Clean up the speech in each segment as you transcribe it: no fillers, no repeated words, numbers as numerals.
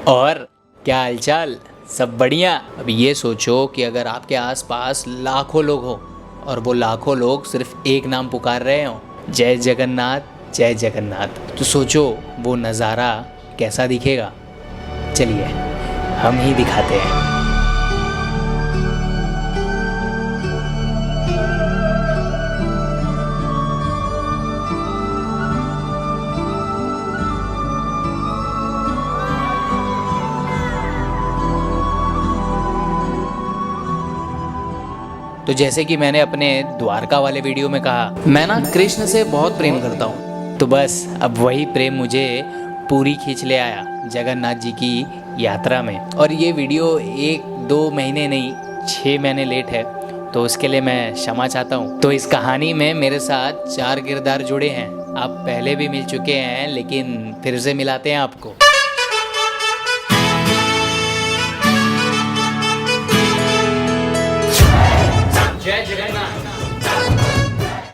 और क्या हालचाल, सब बढ़िया। अब ये सोचो कि अगर आपके आसपास लाखों लोग हो और वो लाखों लोग सिर्फ एक नाम पुकार रहे हो, जय जगन्नाथ जय जगन्नाथ, तो सोचो वो नज़ारा कैसा दिखेगा। चलिए हम ही दिखाते हैं। तो जैसे कि मैंने अपने द्वारका वाले वीडियो में कहा, मैं ना कृष्ण से बहुत प्रेम करता हूँ। तो बस अब वही प्रेम मुझे पूरी खींच ले आया जगन्नाथ जी की यात्रा में। और ये वीडियो 1-2 महीने नहीं, 6 महीने लेट है, तो उसके लिए मैं क्षमा चाहता हूँ। तो इस कहानी में मेरे साथ 4 किरदार जुड़े हैं। आप पहले भी मिल चुके हैं, लेकिन फिर से मिलाते हैं आपको। जय जगन्नाथ।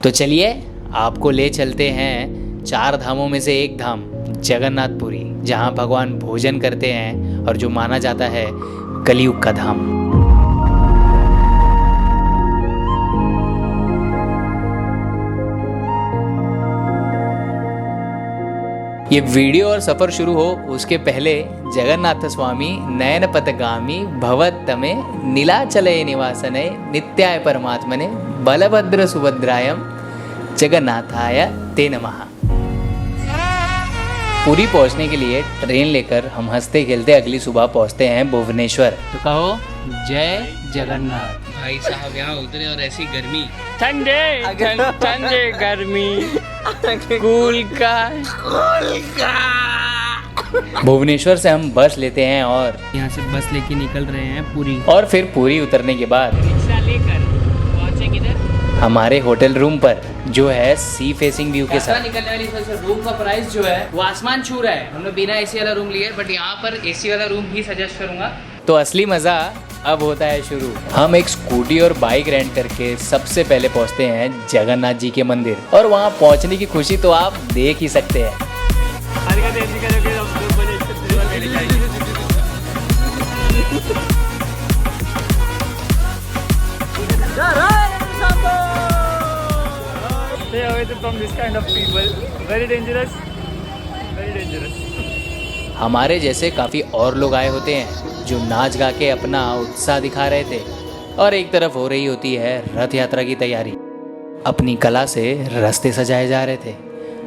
तो चलिए आपको ले चलते हैं 4 धामों में से एक धाम, जगन्नाथपुरी, जहां भगवान भोजन करते हैं और जो माना जाता है कलयुग का धाम। ये वीडियो और सफर शुरू हो उसके पहले जगन्नाथ स्वामी नयन पथगामी भवत्तमे नीलाचलय निवासने नित्याय परमात्मने बलभद्र सुभद्रायम जगन्नाथाय ते नमः। पुरी पहुंचने के लिए ट्रेन लेकर हम हंसते खेलते अगली सुबह पहुंचते हैं भुवनेश्वर। तो कहो जय जगन्नाथ। भाई साहब यहाँ उतरे और ऐसी गर्मी, ठंडे गर्मी, कूल का। भुवनेश्वर से हम बस लेते हैं और यहाँ से बस लेके निकल रहे हैं पुरी। और फिर पुरी उतरने के बाद रिक्शा लेकर पहुंचे किधर, हमारे होटल रूम पर, जो है सी फेसिंग व्यू के साथ। निकलने वाली रूम का प्राइस जो है वो आसमान छू रहा है। हमने बिना एसी वाला रूम लिया है, बट यहाँ पर एसी वाला रूम ही सजेस्ट करूंगा। तो असली मजा अब होता है शुरू। हम एक स्कूटी और बाइक रेंट करके सबसे पहले पहुंचते हैं जगन्नाथ जी के मंदिर, और वहां पहुंचने की खुशी तो आप देख ही सकते हैं। हमारे जैसे काफ़ी और लोग आए होते हैं जो नाच गा के अपना उत्साह दिखा रहे थे, और एक तरफ हो रही होती है रथ यात्रा की तैयारी। अपनी कला से रास्ते सजाए जा रहे थे,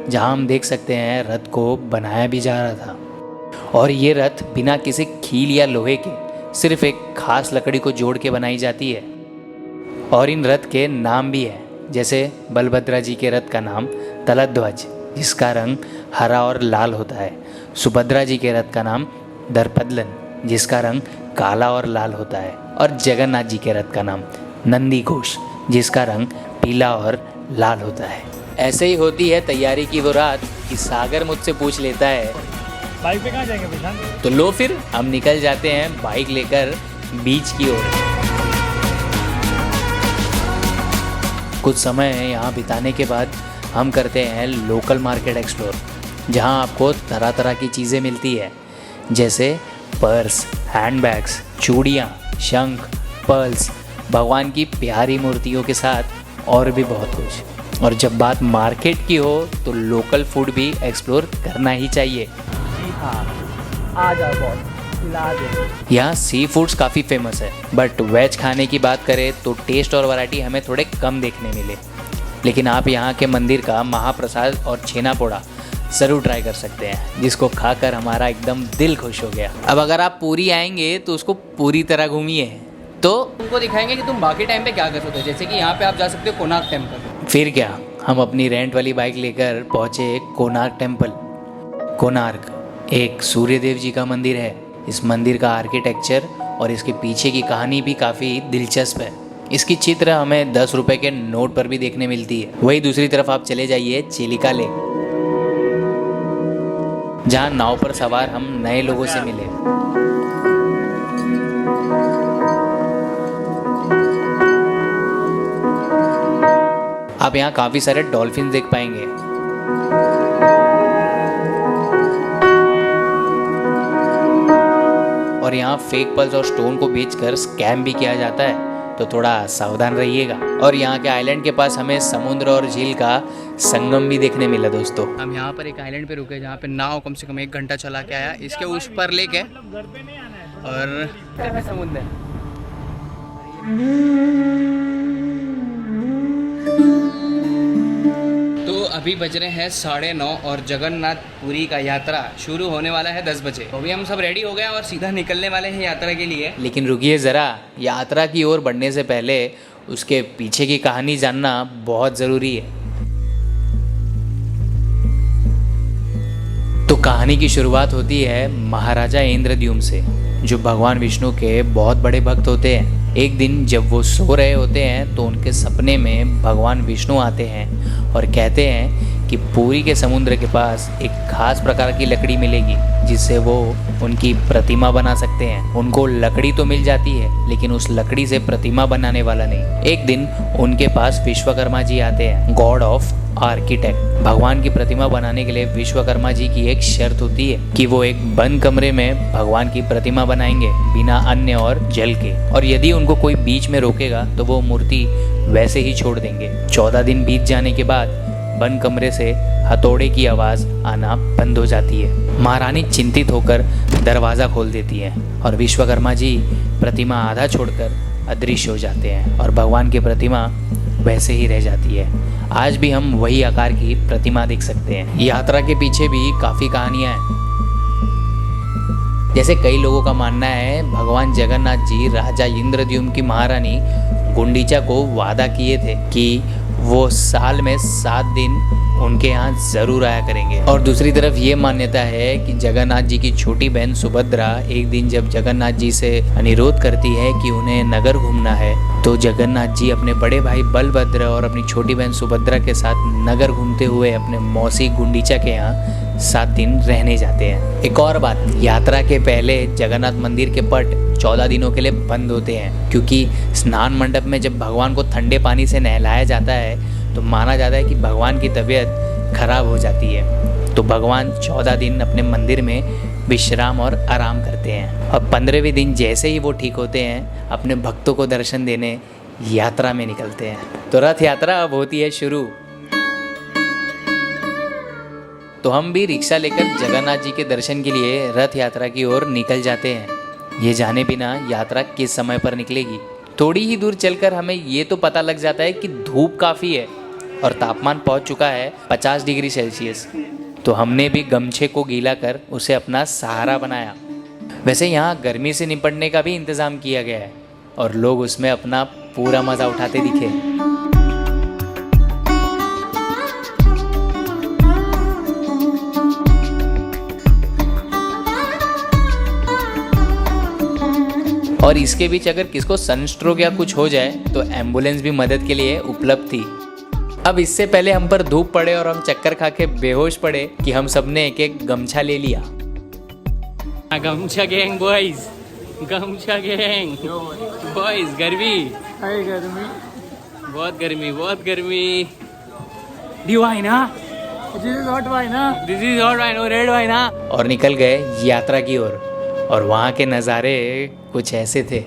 जहां हम देख सकते हैं रथ को बनाया भी जा रहा था। और ये रथ बिना किसी कील या लोहे के सिर्फ एक खास लकड़ी को जोड़ के बनाई जाती है। और इन रथ के नाम भी है, जैसे बलभद्रा जी के रथ का नाम तलध्वज, जिसका रंग हरा और लाल होता है। सुभद्रा जी के रथ का नाम दर्पदलन, जिसका रंग काला और लाल होता है। और जगन्नाथ जी के रथ का नाम नंदी घोष, जिसका रंग पीला और लाल होता है। ऐसे ही होती है तैयारी की वो रात कि सागर मुझसे पूछ लेता है, बाइक पे कहाँ जाएंगे प्रशांत? तो लो फिर हम निकल जाते हैं बाइक लेकर बीच की ओर। कुछ समय यहाँ बिताने के बाद हम करते हैं लोकल मार्केट एक्सप्लोर, जहाँ आपको तरह तरह की चीज़ें मिलती है, जैसे पर्स, हैंडबैग्स, चूड़ियाँ, शंख, पर्ल्स, भगवान की प्यारी मूर्तियों के साथ और भी बहुत कुछ। और जब बात मार्केट की हो तो लोकल फूड भी एक्सप्लोर करना ही चाहिए। जी हाँ, आ जाओ बॉस, खिला दे। यहाँ सी फूड्स काफ़ी फेमस है, बट वेज खाने की बात करें तो टेस्ट और वैरायटी हमें थोड़े कम देखने मिले। लेकिन आप यहाँ के मंदिर का महाप्रसाद और छेना पोड़ा ज़रूर ट्राई कर सकते हैं, जिसको खाकर हमारा एकदम दिल खुश हो गया। अब अगर आप पूरी आएंगे तो उसको पूरी तरह घूमिए, तो तुमको दिखाएंगे कि तुम बाकी टाइम पे क्या कर सकते हो। जैसे कि यहाँ पे आप जा सकते हो कोणार्क टेम्पल। फिर क्या, हम अपनी रेंट वाली बाइक लेकर पहुँचे कोणार्क टेम्पल। कोणार्क एक सूर्यदेव जी का मंदिर है। इस मंदिर का आर्किटेक्चर और इसके पीछे की कहानी भी काफ़ी दिलचस्प है। इसकी चित्र हमें 10 रुपए के नोट पर भी देखने मिलती है। वही दूसरी तरफ आप चले जाइए चिलिका लेक, जहाँ नाव पर सवार हम नए लोगों से मिले। आप यहाँ काफ़ी सारे डॉल्फिन देख पाएंगे। और यहाँ फेक पल्स और स्टोन को बेचकर स्कैम भी किया जाता है, तो थोड़ा सावधान रहिएगा। और यहाँ के आइलैंड के पास हमें समुद्र और झील का संगम भी देखने मिला दोस्तों। हम यहाँ पर एक आइलैंड पे रुके जहाँ पे नाव कम से कम 1 घंटा चला के आया। इसके उस पर लेक है और समुद्र है। तो अभी बज रहे हैं 9:30 और जगन्नाथ पुरी का यात्रा शुरू होने वाला है 10 बजे। तो अभी हम सब रेडी हो गए और सीधा निकलने वाले हैं यात्रा के लिए। लेकिन रुकिए ज़रा, यात्रा की ओर बढ़ने से पहले उसके पीछे की कहानी जानना बहुत ज़रूरी है। तो कहानी की शुरुआत होती है महाराजा इंद्रद्युम्न से, जो भगवान विष्णु के बहुत बड़े भक्त होते हैं। एक दिन जब वो सो रहे होते हैं तो उनके सपने में भगवान विष्णु आते हैं और कहते हैं कि पुरी के समुद्र के पास एक खास प्रकार की लकड़ी मिलेगी जिससे वो उनकी प्रतिमा बना सकते हैं। उनको लकड़ी तो मिल जाती है लेकिन उस लकड़ी से प्रतिमा बनाने वाला नहीं। एक दिन उनके पास विश्वकर्मा जी आते हैं, गॉड ऑफ आर्किटेक्ट। भगवान की प्रतिमा बनाने के लिए विश्वकर्मा जी की एक शर्त होती है कि वो एक बंद कमरे में भगवान की प्रतिमा बनाएंगे बिना अन्न और जल के, और यदि उनको कोई बीच में रोकेगा तो वो मूर्ति वैसे ही छोड़ देंगे। 14 दिन बीत जाने के बाद बंद कमरे से हथौड़े की आवाज़ आना बंद हो जाती है। महारानी चिंतित होकर दरवाज़ा खोल देती है और विश्वकर्मा जी प्रतिमा आधा छोड़कर अदृश्य हो जाते हैं और भगवान की प्रतिमा वैसे ही रह जाती है। आज भी हम वही आकार की प्रतिमा देख सकते हैं। यात्रा के पीछे भी काफ़ी कहानियाँ हैं। जैसे कई लोगों का मानना है भगवान जगन्नाथ जी राजा इंद्रद्युम्न की महारानी गुंडीचा को वादा किए थे कि वो साल में 7 दिन उनके यहाँ ज़रूर आया करेंगे। और दूसरी तरफ ये मान्यता है कि जगन्नाथ जी की छोटी बहन सुभद्रा एक दिन जब जगन्नाथ जी से अनुरोध करती है कि उन्हें नगर घूमना है, तो जगन्नाथ जी अपने बड़े भाई बलभद्र और अपनी छोटी बहन सुभद्रा के साथ नगर घूमते हुए अपने मौसी गुंडीचा के यहाँ 7 दिन रहने जाते हैं। एक और बात, यात्रा के पहले जगन्नाथ मंदिर के पट 14 दिनों के लिए बंद होते हैं, क्योंकि स्नान मंडप में जब भगवान को ठंडे पानी से नहलाया जाता है तो माना जाता है कि भगवान की तबीयत खराब हो जाती है। तो भगवान 14 दिन अपने मंदिर में विश्राम और आराम करते हैं और 15वें दिन जैसे ही वो ठीक होते हैं अपने भक्तों को दर्शन देने यात्रा में निकलते हैं। तो रथ यात्रा अब होती है शुरू। तो हम भी रिक्शा लेकर जगन्नाथ जी के दर्शन के लिए रथ यात्रा की ओर निकल जाते हैं, ये जाने बिना यात्रा किस समय पर निकलेगी। थोड़ी ही दूर चलकर हमें ये तो पता लग जाता है कि धूप काफ़ी है और तापमान पहुंच चुका है 50 डिग्री सेल्सियस। तो हमने भी गमछे को गीला कर उसे अपना सहारा बनाया। वैसे यहाँ गर्मी से निपटने का भी इंतज़ाम किया गया है और लोग उसमें अपना पूरा मज़ा उठाते दिखे। और इसके बीच अगर किसको सनस्ट्रोक या कुछ हो जाए तो एम्बुलेंस भी मदद के लिए उपलब्ध थी। अब इससे पहले हम पर धूप पड़े और हम चक्कर खा के बेहोश पड़े कि हम सबने एक एक गमछा ले लिया। गमछा गैंग बॉयज, गमछा गैंग बॉयज। गर्मी बहुत गर्मी, बहुत गर्मी। वाइन ना, दिस इज हॉट वाइन ना, दिस इज हॉट वाइन और रेड वाइन ना। और निकल गए यात्रा की ओर और वहाँ के नज़ारे कुछ ऐसे थे।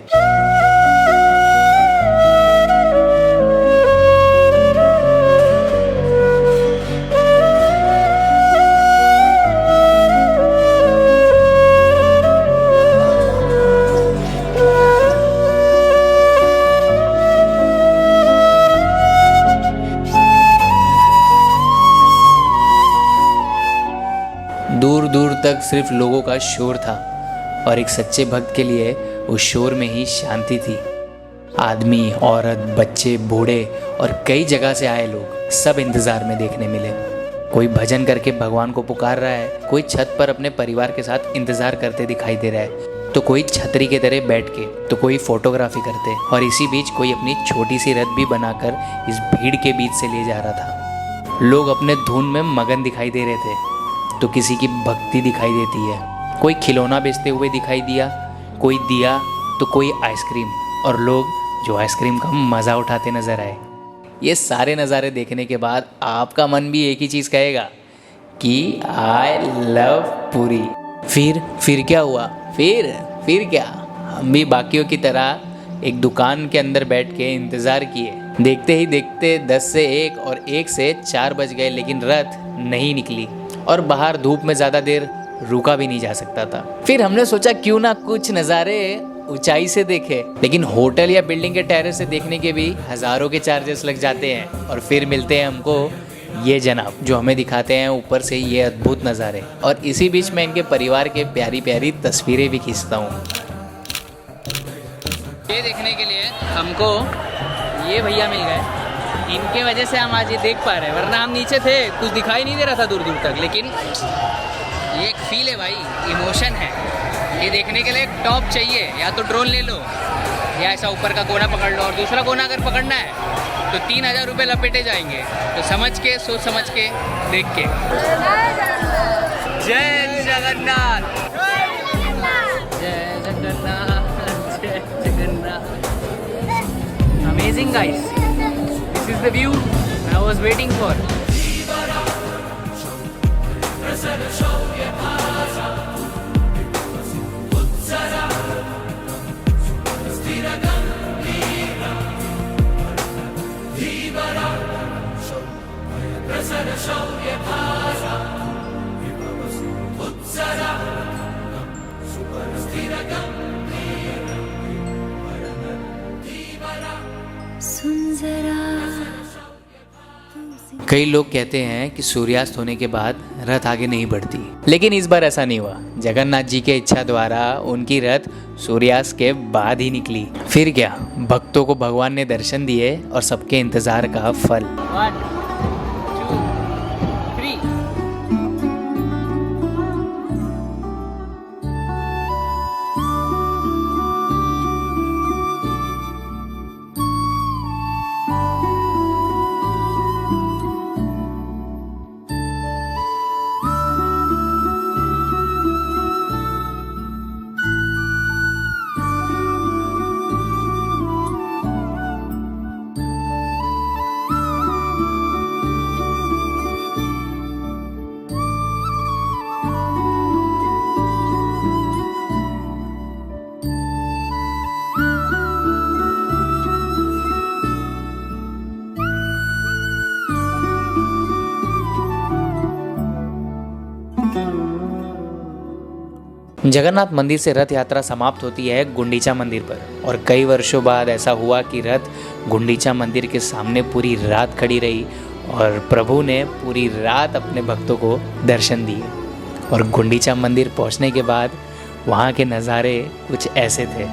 दूर दूर तक सिर्फ लोगों का शोर था और एक सच्चे भक्त के लिए उस शोर में ही शांति थी। आदमी, औरत, बच्चे, बूढ़े और कई जगह से आए लोग सब इंतज़ार में देखने मिले। कोई भजन करके भगवान को पुकार रहा है, कोई छत पर अपने परिवार के साथ इंतज़ार करते दिखाई दे रहा है, तो कोई छतरी के तरह बैठ के, तो कोई फोटोग्राफी करते, और इसी बीच कोई अपनी छोटी सी रथ भी बनाकर इस भीड़ के बीच से ले जा रहा था। लोग अपने धुन में मगन दिखाई दे रहे थे, तो किसी की भक्ति दिखाई देती है। कोई खिलौना बेचते हुए दिखाई दिया, कोई दिया, तो कोई आइसक्रीम, और लोग जो आइसक्रीम का मज़ा उठाते नज़र आए। ये सारे नज़ारे देखने के बाद आपका मन भी एक ही चीज़ कहेगा कि आई लव पुरी। फिर क्या हुआ? फिर क्या, हम भी बाकियों की तरह एक दुकान के अंदर बैठ के इंतज़ार किए। देखते ही देखते 10 से 1 और 1 से 4 बज गए, लेकिन रथ नहीं निकली और बाहर धूप में ज़्यादा देर रुका भी नहीं जा सकता था। फिर हमने सोचा क्यों ना कुछ नज़ारे ऊंचाई से देखे, लेकिन होटल या बिल्डिंग के टेरेस से देखने के भी हज़ारों के चार्जेस लग जाते हैं। और फिर मिलते हैं हमको ये जनाब, जो हमें दिखाते हैं ऊपर से ये अद्भुत नज़ारे, और इसी बीच में इनके परिवार के प्यारी प्यारी तस्वीरें भी खींचता हूँ। ये देखने के लिए हमको ये भैया मिल गए, इनके वजह से हम आज ये देख पा रहे हैं, वरना हम नीचे थे, कुछ दिखाई नहीं दे रहा था दूर दूर तक। लेकिन ये एक फील है भाई, इमोशन है। ये देखने के लिए एक टॉप चाहिए, या तो ड्रोन ले लो या ऐसा ऊपर का कोना पकड़ लो, और दूसरा कोना अगर पकड़ना है तो 3000 रुपये लपेटे जाएंगे। तो समझ के, सोच समझ के, देख के। जय जगन्नाथ, जय जगन्नाथ, जय Jagannath. Amazing guys, this is the view I was waiting for. कई लोग कहते हैं कि सूर्यास्त होने के बाद रथ आगे नहीं बढ़ती, लेकिन इस बार ऐसा नहीं हुआ। जगन्नाथ जी के इच्छा द्वारा उनकी रथ सूर्यास्त के बाद ही निकली। फिर क्या, भक्तों को भगवान ने दर्शन दिए और सबके इंतजार का फल। 1, 2, 3। जगन्नाथ मंदिर से रथ यात्रा समाप्त होती है गुंडीचा मंदिर पर, और कई वर्षों बाद ऐसा हुआ कि रथ गुंडीचा मंदिर के सामने पूरी रात खड़ी रही और प्रभु ने पूरी रात अपने भक्तों को दर्शन दिए। और गुंडीचा मंदिर पहुंचने के बाद वहाँ के नज़ारे कुछ ऐसे थे।